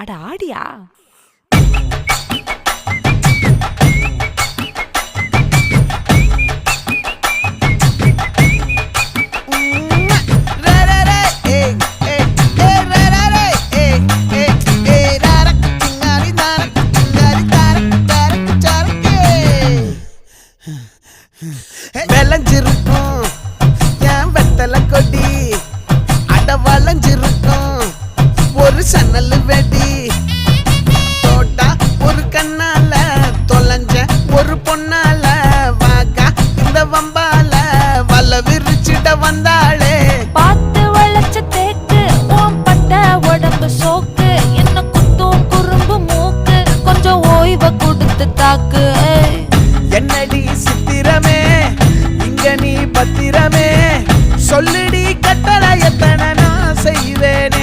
அட ஆடியா? விளைஞ்சிருக்கும் என் வெத்தலை கொடி, அட வளைஞ்சிருக்கும் ஒரு சன்னல் வெடி. தோட்டா ஒரு கண்ணால தொலைஞ்ச ஒரு பொண்ணால வாக்கா இந்த வம்பால வல விரிச்சிட வந்தாளே. பார்த்து வளைச்ச தேக்கு ஓம் பட்ட உடம்பு சோக்கு, என்ன குத்தும் குறும்பு மூக்கு, கொஞ்சம் ஓய்வை கொடுத்து தாக்கு. என்னடி சித்திரமே இங்க நீ பத்திரமே, சொல்லுடி கட்டளை எத்தனை நான் செய்வேன்.